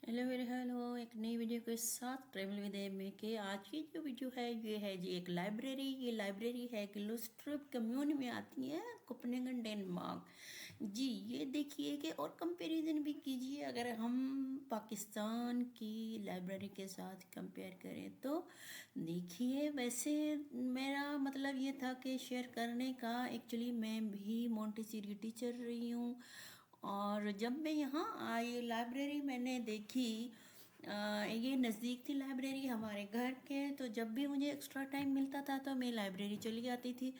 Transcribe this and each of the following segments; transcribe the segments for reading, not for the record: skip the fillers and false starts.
Hello मेरे hello एक नई वीडियो के साथ ट्रेवल विद एमी के आज की जो वीडियो है ये है जी एक लाइब्रेरी। ये लाइब्रेरी है गिलोस्ट्रिप कम्यून में आती है कोपेनहेगन डेनमार्क। जी ये देखिए कि और कंपैरिजन भी कीजिए अगर हम पाकिस्तान की लाइब्रेरी के साथ कंपेयर करें तो देखिए वैसे मेरा मतलब ये था कि शेयर करने का। एक्चुअली मैं भी मोंटेसरी टीचर रही हूँ और जब मैं यहाँ आई लाइब्रेरी मैंने देखी। ये नज़दीक थी लाइब्रेरी हमारे घर के, तो जब भी मुझे एक्स्ट्रा टाइम मिलता था तो मैं लाइब्रेरी चली जाती थी।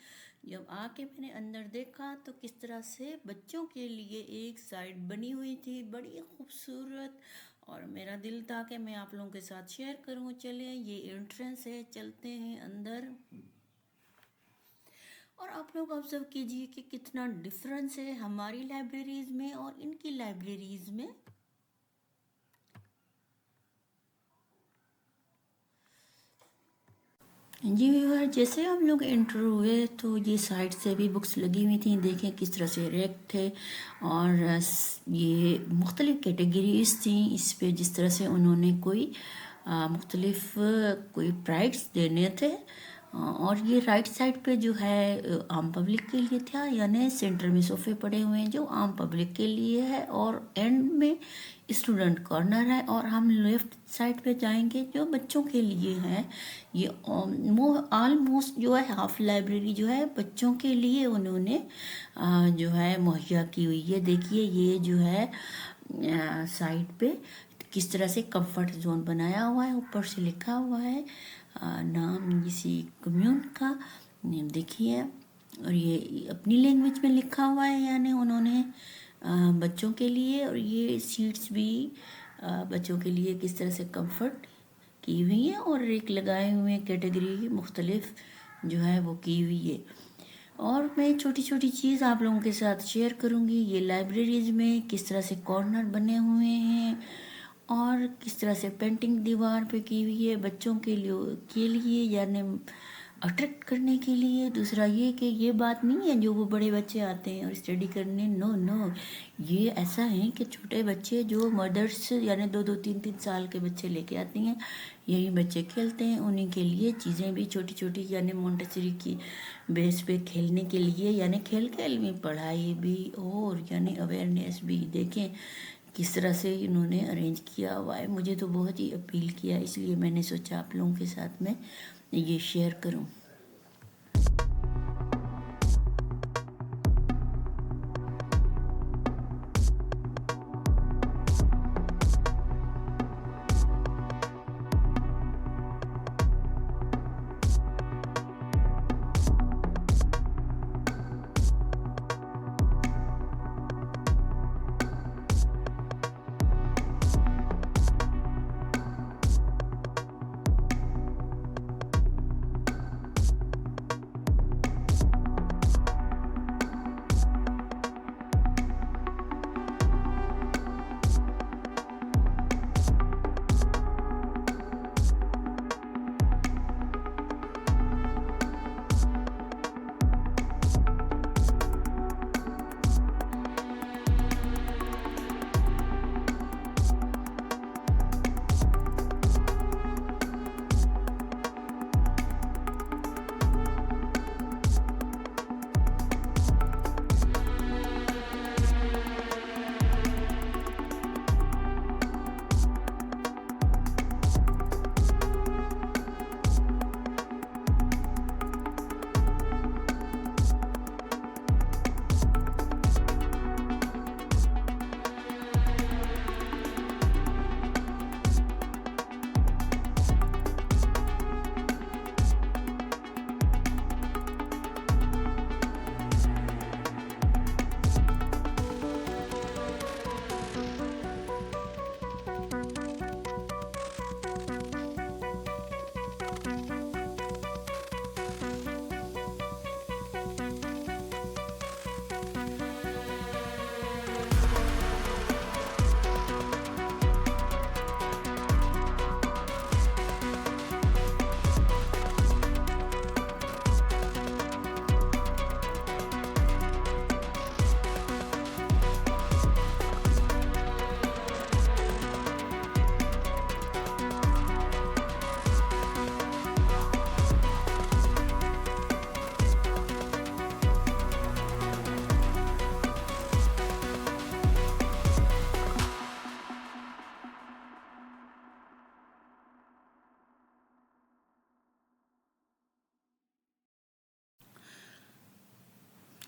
जब आके मैंने अंदर देखा तो किस तरह से बच्चों के लिए एक साइड बनी हुई थी बड़ी खूबसूरत, और मेरा दिल था कि मैं आप लोगों के साथ शेयर करूँ। चलें ये एंट्रेंस है, चलते हैं अंदर और आप लोग ऑब्जर्व कीजिए कि कितना डिफरेंस है हमारी लाइब्रेरीज में और इनकी लाइब्रेरीज में। जी व्यूअर, जैसे हम लोग एंटर हुए तो ये साइड से भी बुक्स लगी हुई थी, देखें किस तरह से रैक थे और ये मुख्तलिफ़ कैटेगरीज थी। इस पे जिस तरह से उन्होंने कोई मुख्तलिफ कोई प्राइड्स देने थे। और ये राइट साइड पे जो है आम पब्लिक के लिए था, यानी सेंटर में सोफे पड़े हुए हैं जो आम पब्लिक के लिए है और एंड में स्टूडेंट कॉर्नर है, और हम लेफ्ट साइड पे जाएंगे जो बच्चों के लिए है। ये ऑलमोस्ट जो है हाफ लाइब्रेरी जो है बच्चों के लिए उन्होंने जो है मुहैया की हुई है। देखिए ये जो है साइड पे किस तरह से कंफर्ट जोन बनाया हुआ है, ऊपर से लिखा हुआ है नाम इसी कम्यून का। देखिए और ये अपनी लैंग्वेज में लिखा हुआ है, यानी उन्होंने बच्चों के लिए, और ये सीट्स भी बच्चों के लिए किस तरह से कंफर्ट की हुई है और एक लगाए हुए कैटेगरी मुख्तलिफ जो है वो की हुई है। और मैं छोटी छोटी चीज़ आप लोगों के साथ शेयर करूँगी। ये लाइब्रेरीज में किस तरह से कॉर्नर बने हुए हैं और किस तरह से पेंटिंग दीवार पे की हुई है बच्चों के लिए यानी अट्रैक्ट करने के लिए। दूसरा ये कि ये बात नहीं है जो वो बड़े बच्चे आते हैं और स्टडी करने, नो नो, ये ऐसा है कि छोटे बच्चे जो मदर्स यानी 2-2 3-3 साल के बच्चे लेके आती हैं, यही बच्चे खेलते हैं। उन्हीं के लिए चीज़ें भी छोटी छोटी यानी मोंटेसरी की बेस पे खेलने के लिए, यानी खेल खेल में पढ़ाई भी और यानी अवेयरनेस भी। देखें किस तरह से इन्होंने अरेंज किया हुआ है, मुझे तो बहुत ही अपील किया, इसलिए मैंने सोचा आप लोगों के साथ में ये शेयर करूं।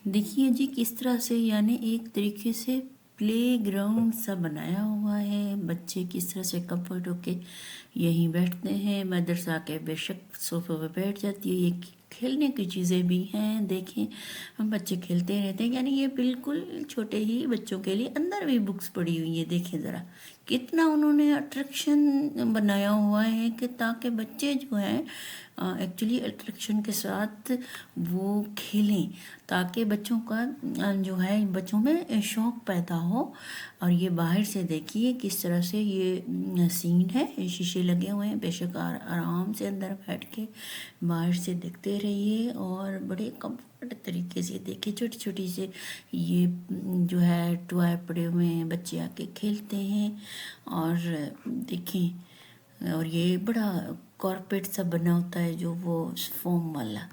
देखिए जी किस तरह से यानी एक तरीके से प्लेग्राउंड सा बनाया हुआ है। बच्चे किस तरह से कंफर्ट होके यहीं बैठते हैं। मदरसा के बेशक सोफे पे बैठ जाती है। ये खेलने की चीज़ें भी हैं। देखें हम बच्चे खेलते रहते हैं, यानी ये बिल्कुल छोटे ही बच्चों के लिए। अंदर भी बुक्स पड़ी हुई है, देखें ज़रा कितना उन्होंने अट्रैक्शन बनाया हुआ है कि ताकि बच्चे जो हैं एक्चुअली अट्रैक्शन के साथ वो खेलें, ताकि बच्चों का जो है बच्चों में शौक़ पैदा हो। और ये बाहर से देखिए किस तरह से ये सीन है। शीशे लगे हुए हैं, बेशक आराम से अंदर बैठ के बाहर से देखते रहिए और बड़े कंफर्ट तरीके से देखिए। छोटी छोटी से ये जो है टॉय पड़े हुए हैं, बच्चे आके खेलते हैं। और देखें और ये बड़ा कॉर्पेट सा बना होता है जो वो फोम वाला।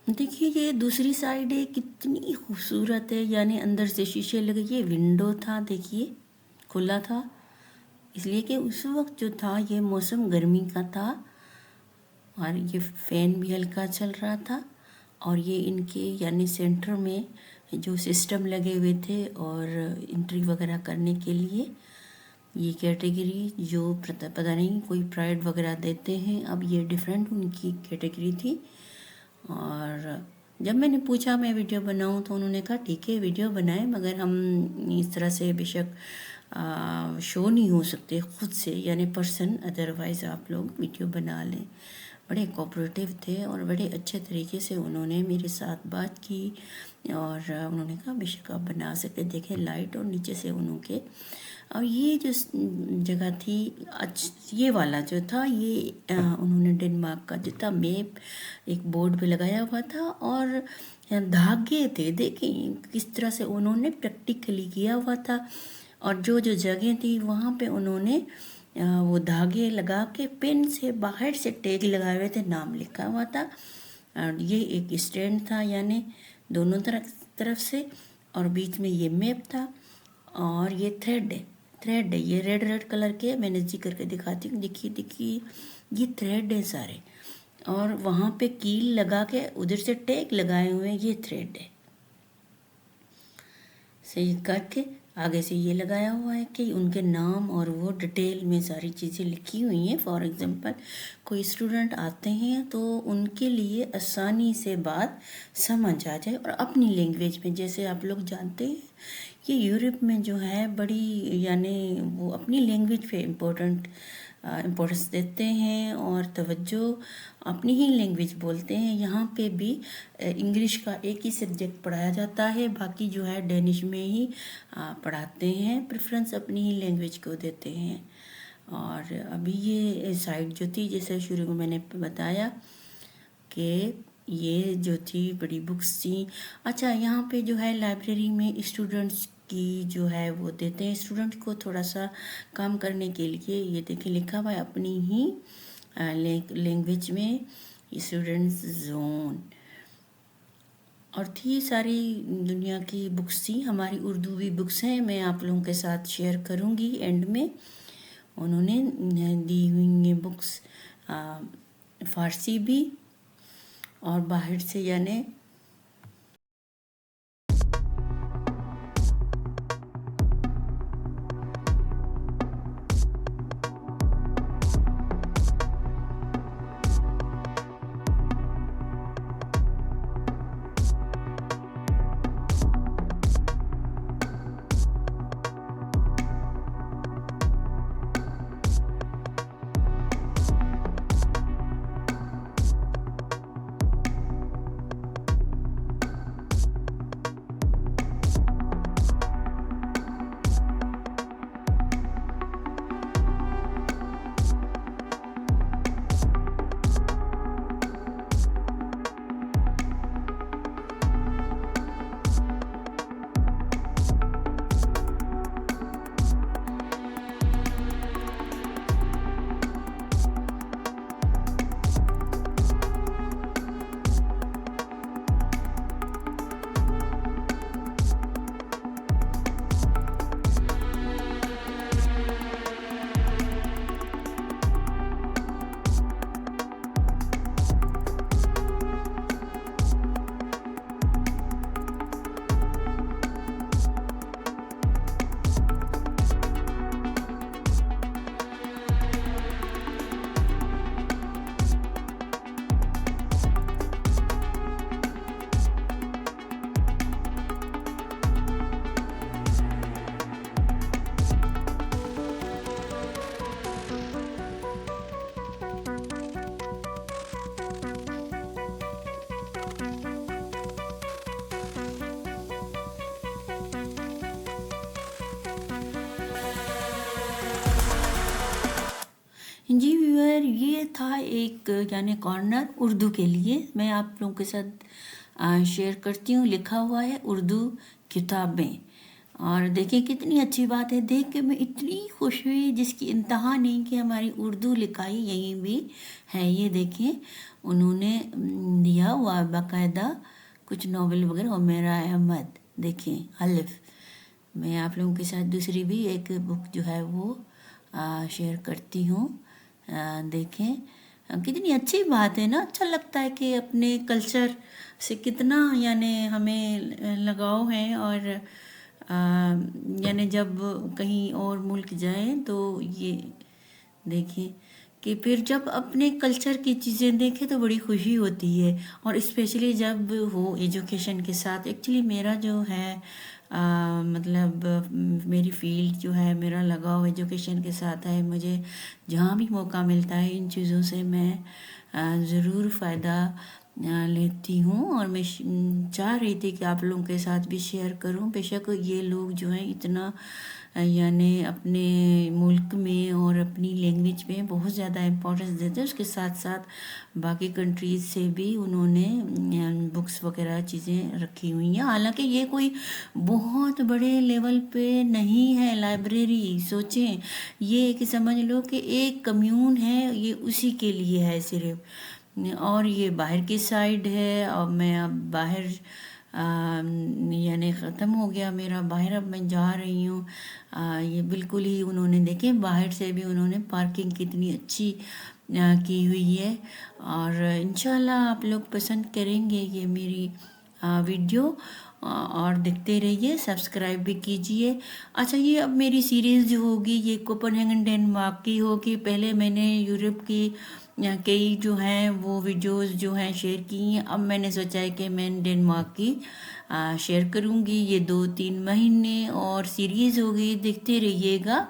देखिए ये दूसरी साइड है, कितनी खूबसूरत है। यानी अंदर से शीशे लगे, ये विंडो था देखिए, खुला था इसलिए कि उस वक्त जो था ये मौसम गर्मी का था और ये फ़ैन भी हल्का चल रहा था। और ये इनके यानी सेंटर में जो सिस्टम लगे हुए थे और एंट्री वगैरह करने के लिए ये कैटेगरी जो पता नहीं कोई प्राइड वगैरह देते हैं, अब ये डिफरेंट उनकी कैटेगरी थी। और जब मैंने पूछा मैं वीडियो बनाऊं तो उन्होंने कहा ठीक है वीडियो बनाएं, मगर हम इस तरह से बेशक शो नहीं हो सकते खुद से यानी पर्सन, अदरवाइज़ आप लोग वीडियो बना लें। बड़े कोऑपरेटिव थे और बड़े अच्छे तरीके से उन्होंने मेरे साथ बात की और उन्होंने कहा बेशक आप बना सकते। देखें लाइट और नीचे से उन्होंने और ये जो जगह थी ये वाला जो था ये उन्होंने डेनमार्क का जो था मैप एक बोर्ड पे लगाया हुआ था और धागे थे। देखें किस तरह से उन्होंने प्रैक्टिकली किया हुआ था और जो जो जगह थी वहाँ पे उन्होंने वो धागे लगा के पेन से बाहर से टैग लगाए हुए थे, नाम लिखा हुआ था। और ये एक स्टैंड था यानी दोनों तरफ से और बीच में ये मैप था और ये थ्रेड है ये रेड कलर के, मैंने जी करके दिखाती हूँ। देखिए ये थ्रेड है सारे और वहाँ पे कील लगा के उधर से टैग लगाए हुए हैं, ये थ्रेड है। से करके आगे से ये लगाया हुआ है कि उनके नाम और वो डिटेल में सारी चीज़ें लिखी हुई हैं। फॉर एग्ज़ाम्पल कोई स्टूडेंट आते हैं तो उनके लिए आसानी से बात समझ आ जाए और अपनी लैंग्वेज में। जैसे आप लोग जानते हैं कि यूरोप में जो है बड़ी यानी वो अपनी लैंग्वेज पे इम्पोर्टेंस देते हैं और तवज्जो अपनी ही लैंग्वेज बोलते हैं। यहाँ पे भी इंग्लिश का एक ही सब्जेक्ट पढ़ाया जाता है, बाकी जो है डेनिश में ही पढ़ाते हैं, प्रेफरेंस अपनी ही लैंग्वेज को देते हैं। और अभी ये साइट जो थी, जैसे शुरू में मैंने बताया कि ये जो थी बड़ी बुक्स थी। अच्छा, यहाँ पे जो है लाइब्रेरी में स्टूडेंट्स की जो है वो देते हैं, स्टूडेंट को थोड़ा सा काम करने के लिए। ये देखिए लिखा हुआ है अपनी ही लैंग्वेज में, स्टूडेंट्स जोन। और थी सारी दुनिया की बुक्स थी, हमारी उर्दू भी बुक्स हैं, मैं आप लोगों के साथ शेयर करूँगी एंड में। उन्होंने दी हुई ये बुक्स फ़ारसी भी और बाहर से यानी जी व्यूअर, ये था एक यानी कॉर्नर उर्दू के लिए। मैं आप लोगों के साथ शेयर करती हूँ। लिखा हुआ है उर्दू किताबें, और देखिए कितनी अच्छी बात है, देख के मैं इतनी खुश हुई जिसकी इंतहा नहीं कि हमारी उर्दू लिखाई यहीं भी है। ये देखें उन्होंने दिया हुआ बाकायदा कुछ नॉवल वगैरह। हुमैरा अहमद, देखें अलिफ। मैं आप लोगों के साथ दूसरी भी एक बुक जो है वो शेयर करती हूँ। देखें कितनी अच्छी बात है ना। अच्छा लगता है कि अपने कल्चर से कितना यानी हमें लगाव है। और यानी जब कहीं और मुल्क जाएं तो ये देखें कि फिर जब अपने कल्चर की चीज़ें देखें तो बड़ी खुशी होती है। और स्पेशली जब वो एजुकेशन के साथ, एक्चुअली मेरा जो है मतलब मेरी फील्ड जो है, मेरा लगाव एजुकेशन के साथ है। मुझे जहाँ भी मौका मिलता है इन चीज़ों से मैं ज़रूर फ़ायदा लेती हूँ। और मैं चाह रही थी कि आप लोगों के साथ भी शेयर करूँ। बेशक ये लोग जो हैं इतना यानी अपने मुल्क में और अपनी लैंग्वेज में बहुत ज़्यादा इम्पोर्टेंस देते हैं, उसके साथ साथ बाकी कंट्रीज़ से भी उन्होंने बुक्स वगैरह चीज़ें रखी हुई हैं। हालांकि ये कोई बहुत बड़े लेवल पे नहीं है लाइब्रेरी। सोचें ये कि समझ लो कि एक कम्यून है, ये उसी के लिए है सिर्फ। और ये बाहर की साइड है। और मैं अब बाहर यानी ख़त्म हो गया मेरा बाहर, अब मैं जा रही हूँ। ये बिल्कुल ही उन्होंने देखें बाहर से भी उन्होंने पार्किंग कितनी अच्छी की हुई है। और इंशाल्लाह आप लोग पसंद करेंगे ये मेरी वीडियो। और देखते रहिए, सब्सक्राइब भी कीजिए। अच्छा, ये अब मेरी सीरीज़ जो होगी ये कोपेनहेगन डेनमार्क की होगी। पहले मैंने यूरोप की कई जो हैं वो वीडियोस जो हैं शेयर की हैं। अब मैंने सोचा है कि मैं डेनमार्क की शेयर करूँगी। ये 2-3 महीने और सीरीज़ होगी, देखते रहिएगा।